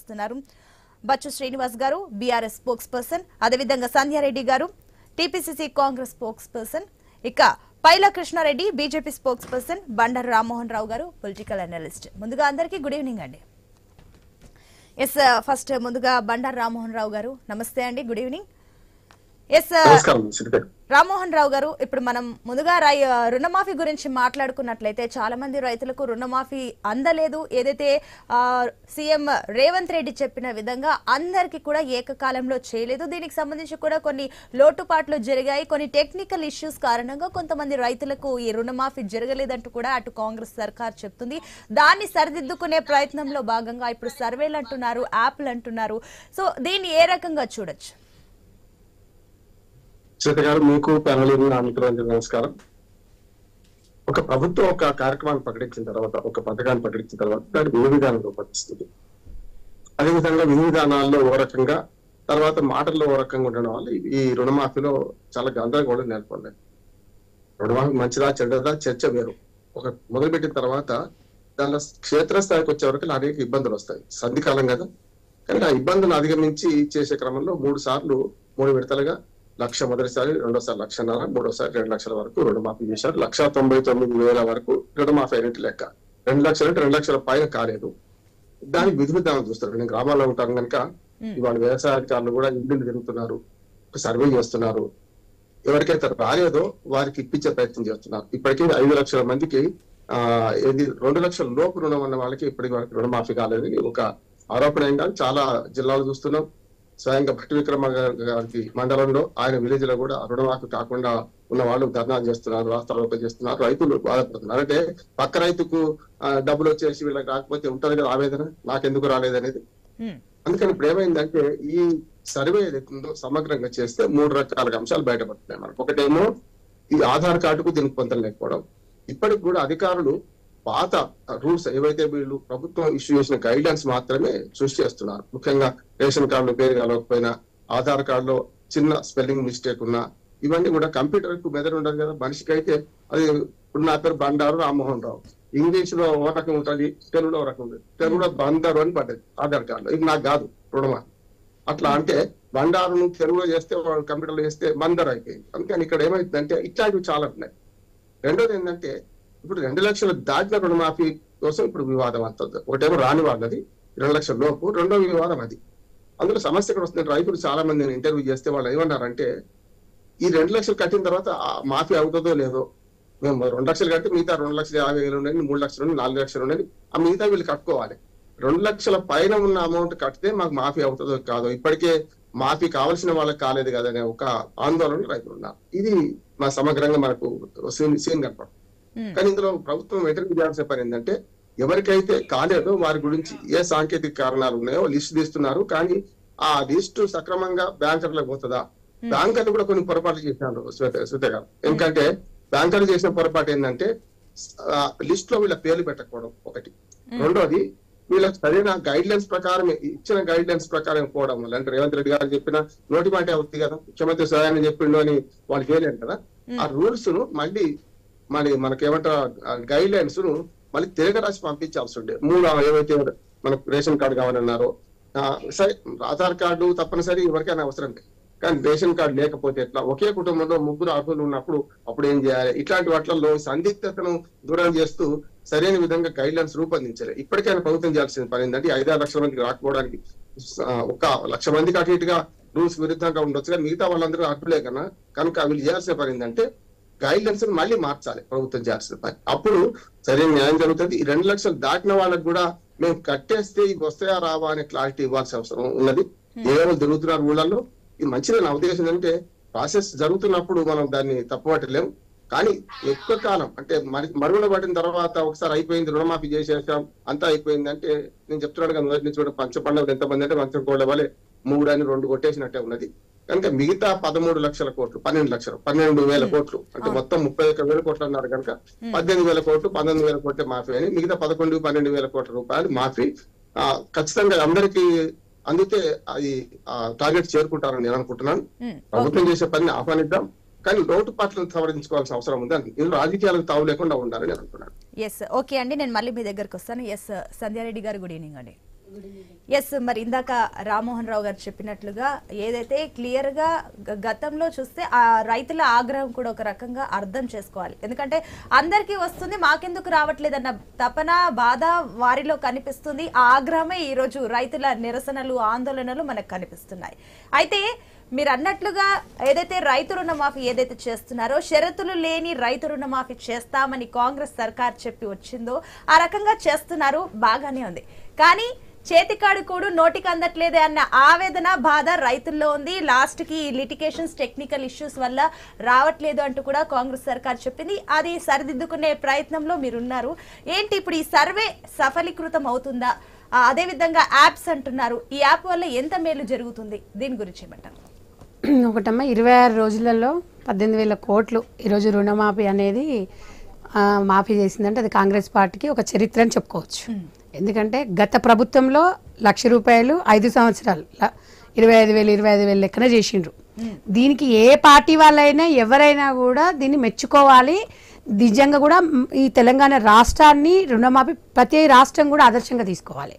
వస్తున్నారు. బచ్చు శ్రీనివాస్ గారు BRS spokes person, అదేవిధంగా సంధ్యారెడ్డి గారు టీపీసీసీ కాంగ్రెస్ స్పోక్స్ పర్సన్, ఇక Paila Krishna Reddy BJP spokesperson, Bandaru Rammohan Rao garu political analyst. ముందుగా అందరికీ గుడ్ ఈవినింగ్ అండి. ఎస్ ఫస్ట్ ముందుగా బండారు రామ్మోహన్ రావు గారు నమస్తే అండి, good evening. Yes Rammohan Rao garu, ఇప్పుడు మనం ముందుగా రుణమాఫీ గురించి మాట్లాడుకున్నట్లయితే చాలా మంది రైతులకు రుణమాఫీ అందలేదు. ఏదైతే సీఎం రేవంత్ రెడ్డి చెప్పిన విధంగా అందరికీ కూడా ఏకకాలంలో చేయలేదు. దీనికి సంబంధించి కూడా కొన్ని లోటుపాట్లు జరిగాయి. కొన్ని టెక్నికల్ ఇష్యూస్ కారణంగా కొంతమంది రైతులకు ఈ రుణమాఫీ జరగలేదంటూ కూడా అటు కాంగ్రెస్ సర్కార్ చెప్తుంది. దాన్ని సరిదిద్దుకునే ప్రయత్నంలో భాగంగా ఇప్పుడు సర్వేలు అంటున్నారు, యాప్లు అంటున్నారు. సో దీన్ని ఏ రకంగా చూడొచ్చు? శ్వేత గారు, మీకు ప్యానల్ నమస్కారం. ఒక ప్రభుత్వం ఒక కార్యక్రమాన్ని ప్రకటించిన తర్వాత, ఒక పథకాన్ని ప్రకటించిన తర్వాత దాని విధి విధానం రూపొందిస్తుంది. అదేవిధంగా విధి విధానాల్లో ఓ రకంగా, తర్వాత మాటల్లో ఓ రకంగా ఉండడం వల్ల ఈ రుణమాఫీలో చాలా గందరగోళం నెలకొన్నాయి. రుణమాఫీ మంచిదా చెడ్డదా చర్చ వేరు. ఒక మొదలుపెట్టిన తర్వాత దానిలో క్షేత్రస్థాయికి వచ్చే వరకు అనేక ఇబ్బందులు వస్తాయి. సంధికాలం కదా, కానీ ఆ ఇబ్బందులను అధిగమించి చేసే క్రమంలో 3 విడతలుగా 1,00,000 మొదటిసారి, రెండోసారి 1,50,000, మూడోసారి 2 లక్షల వరకు రుణమాఫీ చేశారు. 1,99,000 వరకు రుణమాఫీ అయినట్టు లెక్క. 2 లక్షలు అంటే 2 లక్షల పైన కాలేదు. దానికి విధి విధానం చూస్తారు. నేను గ్రామాల్లో ఉంటాను కనుక ఇవాళ వ్యవసాయ అధికారులు కూడా ఇల్లు తిరుగుతున్నారు, సర్వే చేస్తున్నారు. ఎవరికైతే రాలేదో వారికి ఇప్పించే ప్రయత్నం చేస్తున్నారు. ఇప్పటికీ 5 లక్షల మందికి 2 లక్షల లోపు రుణం ఉన్న వాళ్ళకి ఇప్పటికి వరకు రుణమాఫీ కాలేదని ఒక ఆరోపణ అయినా చాలా జిల్లాలు చూస్తున్నాం. స్వయంగా భట్టి విక్రమ గారికి మండలంలో, ఆయన విలేజ్ లో కూడా రుణమాఫీ కాకుండా ఉన్న వాళ్ళు ధర్నాలు చేస్తున్నారు, రాస్తారోకలు చేస్తున్నారు. రైతులు బాధపడుతున్నారు. అంటే పక్క రైతుకు డబ్బులు వచ్చేసి వీళ్ళకి రాకపోతే ఉంటది కదా ఆవేదన, నాకెందుకు రాలేదనేది. అందుకని ఇప్పుడు ఏమైందంటే ఈ సర్వే ఏదైతుందో సమగ్రంగా చేస్తే 3 రకాల అంశాలు బయటపడుతున్నాయి మనకు. ఒకటేమో ఈ ఆధార్ కార్డుకు దీనికి పొంతన లేకపోవడం. ఇప్పటికి కూడా అధికారులు పాత రూల్స్ ఏవైతే వీళ్ళు ప్రభుత్వం ఇష్యూ చేసిన గైడ్ లైన్స్ మాత్రమే సృష్టి చేస్తున్నారు. ముఖ్యంగా రేషన్ కార్డులో పేరు కలవకపోయినా, ఆధార్ కార్డులో చిన్న స్పెల్లింగ్ మిస్టేక్ ఉన్నా, ఇవన్నీ కూడా కంప్యూటర్ కు మెదడు ఉండదు కదా మనిషికి. అయితే అది ఇప్పుడు నా పేరు బండారు రామ్మోహన్ రావు, ఇంగ్లీష్ లో ఓ రకం ఉంటుంది, తెలుగులో ఓ రకం ఉంటుంది. తెలుగులో బండారు అని పడ్డది ఆధార్ కార్డులో, ఇది నాకు కాదు రుణమా. అట్లా అంటే బండారును తెలుగులో చేస్తే కంప్యూటర్ లో చేస్తే మందరు అయిపోయింది. అందుకని ఇక్కడ ఏమైందంటే ఇట్లాంటివి చాలా ఉన్నాయి. రెండోది ఏంటంటే ఇప్పుడు 2 లక్షలు దాటిన రుణమాఫీ కోసం ఇప్పుడు వివాదం అంటుంది. ఒకటేమో రాని వాళ్ళది 2 లక్షల లోపు, రెండో వివాదం అది. అందులో సమస్య ఇక్కడ వస్తుంది. రైతులు చాలా మంది ఇంటర్వ్యూ చేస్తే వాళ్ళు ఏమన్నారంటే ఈ 2 లక్షలు కట్టిన తర్వాత మాఫీ అవుతుందో లేదో, మేము 2 లక్షలు కట్టి మిగతా 2,50,000 ఉన్నాయి, 3 లక్షలు ఉన్నాయి, 4 లక్షలు ఉన్నాయి, ఆ మిగతా వీళ్ళు కట్టుకోవాలి. 2 లక్షల పైన ఉన్న అమౌంట్ కడితే మాకు మాఫీ అవుతుందో కాదో, ఇప్పటికే మాఫీ కావాల్సిన వాళ్ళకి కాలేదు కదా అనే ఒక ఆందోళన రైతులు ఉన్నారు. ఇది మా సమగ్రంగా మనకు సీన్ కనపడుతుంది. కానీ ఇందులో ప్రభుత్వం వెంటనే చేయాల్సిన పని ఏంటంటే ఎవరికైతే కాలేదో వారి గురించి ఏ సాంకేతిక కారణాలు ఉన్నాయో లిస్ట్ తీస్తున్నారు. కానీ ఆ లిస్టు సక్రమంగా బ్యాంకర్లకు పోతుందా? బ్యాంకర్లు కూడా కొన్ని పొరపాట్లు చేశారు శ్వేత గారు. ఎందుకంటే బ్యాంకర్లు చేసిన పొరపాటు ఏంటంటే లిస్ట్ లో వీళ్ళ పేర్లు పెట్టకపోవడం ఒకటి. రెండోది వీళ్ళకి సరైన గైడ్ లైన్స్ ప్రకారం ఇచ్చిన గైడ్ లైన్స్ ప్రకారం పోవడం వల్ల, అంటే రేవంత్ రెడ్డి గారు చెప్పిన నోటి మాట అవుతుంది కదా, ముఖ్యమంత్రి సహాయాన్ని చెప్పిండు అని వాళ్ళు చేయలేరు కదా. ఆ రూల్స్ ను మళ్ళీ మనకేమంటారు గైడ్ లైన్స్ ను మళ్ళీ తిరగ రాసి పంపించాల్సి ఉండే. 3 ఏవైతే మనకు రేషన్ కార్డు కావాలన్నారో, సరే ఆధార్ కార్డు తప్పనిసరి ఎవరికైనా అవసరం లేదు, కానీ రేషన్ కార్డు లేకపోతే ఎట్లా? ఒకే కుటుంబంలో 3 అర్హులు ఉన్నప్పుడు అప్పుడు ఏం చేయాలి? ఇట్లాంటి వాటిల్లో సందిగ్ధతను దూరం చేస్తూ సరైన విధంగా గైడ్ లైన్స్ రూపొందించాలి. ఇప్పటికైనా ప్రభుత్వం చేయాల్సిన పని ఏంటంటే 5-6 లక్షల మందికి రాకపోవడానికి ఒక 1,00,000 మందికి అటు ఇటుగా రూల్స్ విరుద్ధంగా ఉండొచ్చు, కానీ మిగతా వాళ్ళందరూ అర్హులే కన్నా. కనుక వీళ్ళు చేయాల్సిన పని ఏంటంటే గైడ్ లైన్స్ మళ్ళీ మార్చాలి ప్రభుత్వం చేయాల్సిన పని. అప్పుడు సరైన న్యాయం జరుగుతుంది. ఈ 2 లక్షలు దాటిన వాళ్ళకి కూడా మేము కట్టేస్తే ఇవి వస్తాయా రావా అనే క్లారిటీ ఇవ్వాల్సిన అవసరం ఉన్నది. ఏమైనా జరుగుతున్నారు ఊళ్ళల్లో, ఇది మంచిది. నా ఉద్దేశం ఏంటంటే ప్రాసెస్ జరుగుతున్నప్పుడు మనం దాన్ని తప్పుపట్టలేము. కానీ ఎక్కువ కాలం అంటే మరుగున పడిన తర్వాత ఒకసారి అయిపోయింది, రుణమాఫీ చేసేసాం, అంతా అయిపోయింది అంటే నేను చెప్తున్నాడు కదా మొదటి నుంచి కూడా పంచపండుగలు ఎంతమంది అంటే మంచం కోళ్ళ వల్లే 3 అని 2 కొట్టేసినట్టే ఉన్నది. కనుక మిగతా 13 లక్షల కోట్లు, 12,000 కోట్లు అంటే మొత్తం 31,000 కోట్లు అన్నారు కనుక 18,000 కోట్లు, 19,000 కోట్ల మాఫీ అని, మిగతా 11-12,000 కోట్ల రూపాయలు మాఫీ ఖచ్చితంగా అందరికీ అందుకే అది టార్గెట్ చేరుకుంటారని నేను అనుకుంటున్నాను. ప్రభుత్వం చేసే పనిని ఆహ్వానిద్దాం, కానీ లోటుపాట్లను సవరించుకోవాల్సిన అవసరం ఉంది. ఇందులో రాజకీయాలకు తావు లేకుండా ఉండాలని నేను అనుకున్నాను. ఎస్, ఓకే అండి, నేను మళ్ళీ మీ దగ్గరకు వస్తాను. ఎస్, సంధ్యారెడ్డి గారు గుడ్ ఈవినింగ్ అండి. ఎస్, మరి ఇందాక రామ్మోహన్ రావు గారు చెప్పినట్లుగా ఏదైతే క్లియర్ గా గతంలో చూస్తే ఆ రైతుల ఆగ్రహం కూడా ఒక రకంగా అర్థం చేసుకోవాలి. ఎందుకంటే అందరికీ వస్తుంది, మాకెందుకు రావట్లేదన్న తపన బాధ వారిలో కనిపిస్తుంది. ఆ ఆగ్రహమే ఈ రోజు రైతుల నిరసనలు ఆందోళనలు మనకు కనిపిస్తున్నాయి. అయితే మీరు అన్నట్లుగా ఏదైతే రైతు రుణమాఫీ ఏదైతే చేస్తున్నారో, షరతులు లేని రైతు రుణమాఫీ చేస్తామని కాంగ్రెస్ సర్కార్ చెప్పి వచ్చిందో ఆ రకంగా చేస్తున్నారు, బాగానే ఉంది. కానీ చేతికాడు కూడు నోటికి అందట్లేదే అన్న ఆవేదన బాధ రైతుల్లో ఉంది. లాస్ట్ కి లిటిగేషన్స్ టెక్నికల్ ఇష్యూస్ వల్ల రావట్లేదు అంటూ కూడా కాంగ్రెస్ సర్కార్ చెప్పింది. అది సరిదిద్దుకునే ప్రయత్నంలో మీరున్నారు. ఏంటి ఇప్పుడు ఈ సర్వే సఫలీకృతం అవుతుందా? అదే విధంగా యాప్స్ అంటున్నారు, ఈ యాప్ వల్ల ఎంత మేలు జరుగుతుంది, దీని గురించి ఏమంటారు? ఒకటమ్మా, 26 రోజులలో 18,000 కోట్లు ఈరోజు రుణమాఫీ అనేది మాఫీ చేసిందంటే అది కాంగ్రెస్ పార్టీకి ఒక చరిత్ర అని చెప్పుకోవచ్చు. ఎందుకంటే గత ప్రభుత్వంలో 1,00,000 రూపాయలు 5 సంవత్సరాలు 25,000 లెక్కన చేసిండ్రు. దీనికి ఏ పార్టీ వాళ్ళైనా ఎవరైనా కూడా దీన్ని మెచ్చుకోవాలి. నిజంగా కూడా ఈ తెలంగాణ రాష్ట్రాన్ని రుణమాఫీ ప్రతి రాష్ట్రం కూడా ఆదర్శంగా తీసుకోవాలి.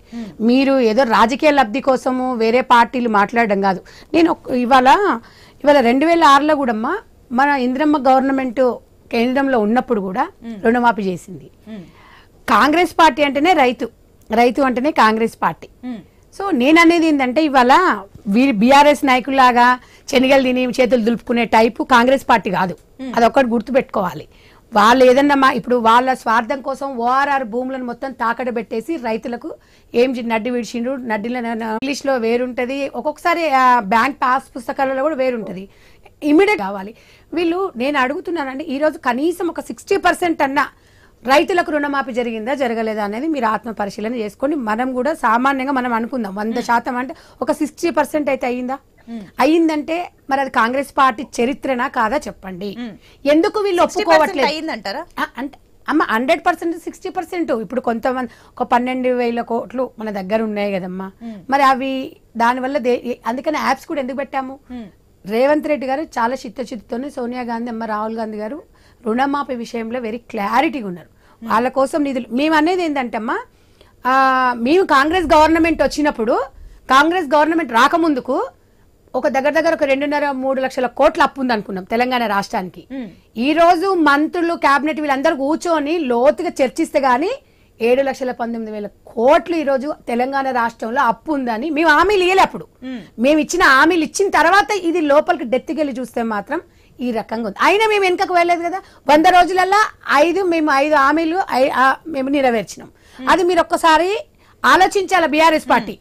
మీరు ఏదో రాజకీయ లబ్ధి కోసము వేరే పార్టీలు మాట్లాడడం కాదు. నేను ఇవాళ 2006లో కూడా మన ఇందిరమ్మ గవర్నమెంట్ కేంద్రంలో ఉన్నప్పుడు కూడా రుణమాఫీ చేసింది. కాంగ్రెస్ పార్టీ అంటేనే రైతు అంటేనే కాంగ్రెస్ పార్టీ. సో నేను అనేది ఏంటంటే ఇవాళ బీఆర్ఎస్ నాయకుల్లాగా శనగలు తిని చేతులు దులుపుకునే టైపు కాంగ్రెస్ పార్టీ కాదు. అదొక్కటి గుర్తుపెట్టుకోవాలి. వాళ్ళు ఏదన్నా ఇప్పుడు వాళ్ళ స్వార్థం కోసం ఓఆర్ఆర్ భూములను మొత్తం తాకడ పెట్టేసి రైతులకు ఏం నడ్డి విడిచిండ్రు. నడ్డిలో ఇంగ్లీష్ లో వేరుంటది, ఒక్కొక్కసారి బ్యాంక్ పాస్ పుస్తకాలలో కూడా వేరుంటది. ఇమీడియట్ కావాలి వీళ్ళు. నేను అడుగుతున్నానండి, ఈ రోజు కనీసం ఒక 60% అన్నా రైతులకు రుణమాఫీ జరిగిందా జరగలేదా అనేది మీరు ఆత్మ పరిశీలన చేసుకోండి. మనం కూడా సామాన్యంగా మనం అనుకుందాం 100% అంటే ఒక 60% అయితే అయ్యిందంటే మరి అది కాంగ్రెస్ పార్టీ చరిత్రనా కాదా చెప్పండి. ఎందుకు వీళ్ళు ఒప్పుకోవట్లేదు అంటే అమ్మ 100% 60%. ఇప్పుడు కొంతమంది ఒక 12,000 కోట్లు మన దగ్గర ఉన్నాయి కదమ్మా, మరి అవి దానివల్ల అందుకని యాప్స్ కూడా ఎందుకు పెట్టాము? రేవంత్ రెడ్డి గారు చాలా చిత్తశుద్ధితోనే సోనియా గాంధీ రాహుల్ గాంధీ గారు రుణమాఫీ విషయంలో వెరీ క్లారిటీగా ఉన్నారు. వాళ్ళ కోసం నిధులు మేము అనేది ఏంటంటే అమ్మా, మేము కాంగ్రెస్ గవర్నమెంట్ వచ్చినప్పుడు కాంగ్రెస్ గవర్నమెంట్ రాకముందుకు ఒక దగ్గర ఒక 2.5-3 లక్షల కోట్ల అప్పు ఉంది అనుకున్నాం తెలంగాణ రాష్ట్రానికి. ఈ రోజు మంత్రులు క్యాబినెట్ వీళ్ళందరూ కూర్చొని లోతుగా చర్చిస్తే గానీ 7,19,000 కోట్లు ఈ రోజు తెలంగాణ రాష్ట్రంలో అప్పు ఉందని మేము హామీలు ఇయ్యలే. అప్పుడు మేము ఇచ్చిన హామీలు ఇచ్చిన తర్వాత ఇది లోపలికి డెత్తికెళ్ళి చూస్తే మాత్రం ఈ రకంగా ఉంది. అయినా మేము వెనుకకు వెళ్ళలేదు కదా. 100 రోజులలో 5 హామీలు మేము నెరవేర్చినాం. అది మీరు ఒక్కసారి ఆలోచించాలి. బీఆర్ఎస్ పార్టీ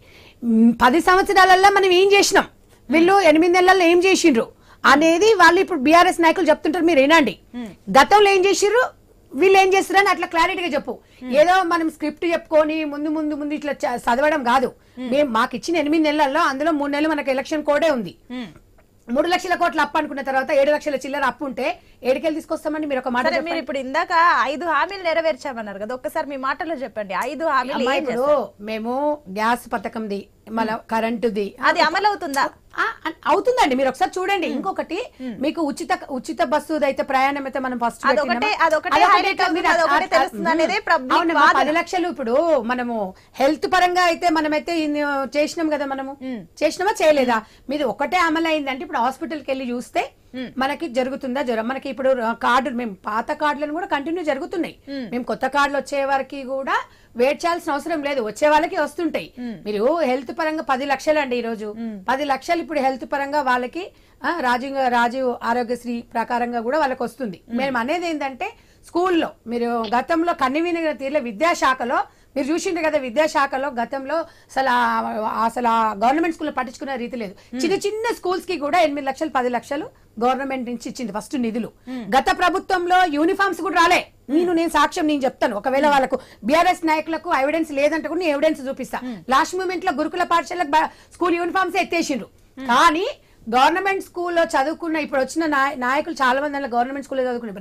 10 సంవత్సరాలలో మనం ఏం చేసినాం, వీళ్ళు 8 నెలల్లో ఏం చేసిండ్రు అనేది వాళ్ళు ఇప్పుడు బీఆర్ఎస్ నాయకులు చెప్తుంటారు, మీరు వినండి. గతంలో ఏం చేసిర్రు, వీళ్ళు ఏం చేస్తారని అట్లా క్లారిటీగా చెప్పు. ఏదో మనం స్క్రిప్ట్ చెప్పుకొని ముందు ఇట్లా చదవడం కాదు. మేము మాకు ఇచ్చిన 8 నెలల్లో అందులో 3 నెలలు మనకు ఎలక్షన్ కోడే ఉంది. 3 లక్షల కోట్ల అప్పు అనుకున్న తర్వాత 7 లక్షల చిల్లర అప్పు ఉంటే ఏడుకెళ్ళి తీసుకొస్తామండి? మీరు ఒక మాట. మీరు ఇప్పుడు ఇందాక 5 హామీలు నెరవేర్చామన్నారు కదా, ఒక్కసారి మీ మాటలో చెప్పండి. 5 హామీలు ఇప్పుడు మేము గ్యాస్ పథకంది, మళ్ళీ కరెంటుది అది అమలు అవుతుందా? అవుతుందండి, మీరు ఒకసారి చూడండి. ఇంకొకటి మీకు ఉచిత బస్సు అయితే ప్రయాణం అయితే మనం ఫస్ట్ 10 లక్షలు ఇప్పుడు మనము హెల్త్ పరంగా అయితే మనమైతే చేసినాం కదా. మనము చేసినామా చేయలేదా? మీది ఒకటే అమలు అయిందంటే ఇప్పుడు హాస్పిటల్కి వెళ్ళి చూస్తే మనకి జరుగుతుందా మనకి ఇప్పుడు కార్డు మేము పాత కార్డులను కూడా కంటిన్యూ జరుగుతున్నాయి. మేము కొత్త కార్డులు వచ్చే వారికి కూడా వెయిట్ చేయాల్సిన అవసరం లేదు, వచ్చే వాళ్ళకి వస్తుంటాయి. మీరు హెల్త్ పరంగా 10 లక్షలు అండి ఈ రోజు. 10 లక్షలు ఇప్పుడు హెల్త్ పరంగా వాళ్ళకి రాజీవ్ ఆరోగ్యశ్రీ ప్రకారంగా కూడా వాళ్ళకి వస్తుంది. మేము అనేది ఏంటంటే స్కూల్లో మీరు గతంలో కన్నివిన తీరులో విద్యాశాఖలో మీరు చూసిండ్రు కదా, విద్యాశాఖలో గతంలో అసలు గవర్నమెంట్ స్కూల్లో పట్టించుకునే రీతి లేదు. చిన్న స్కూల్స్ కి కూడా 8 లక్షలు 10 లక్షలు గవర్నమెంట్ నుంచి ఇచ్చింది ఫస్ట్ నిధులు. గత ప్రభుత్వంలో యూనిఫామ్స్ కూడా రాలే. నేను సాక్ష్యం నేను చెప్తాను. ఒకవేళ వాళ్ళకు బీఆర్ఎస్ నాయకులకు ఎవిడెన్స్ లేదంటే కూడా నేను ఎవిడెన్స్ చూపిస్తా. లాస్ట్ మూమెంట్ లో గురుకుల పాఠశాలకు స్కూల్ యూనిఫామ్స్ ఎత్తేసిండ్రు. కానీ గవర్నమెంట్ స్కూల్లో చదువుకున్న ఇప్పుడు వచ్చిన నాయకులు చాలా మంది గవర్నమెంట్ స్కూల్లో చదువుకున్నారు.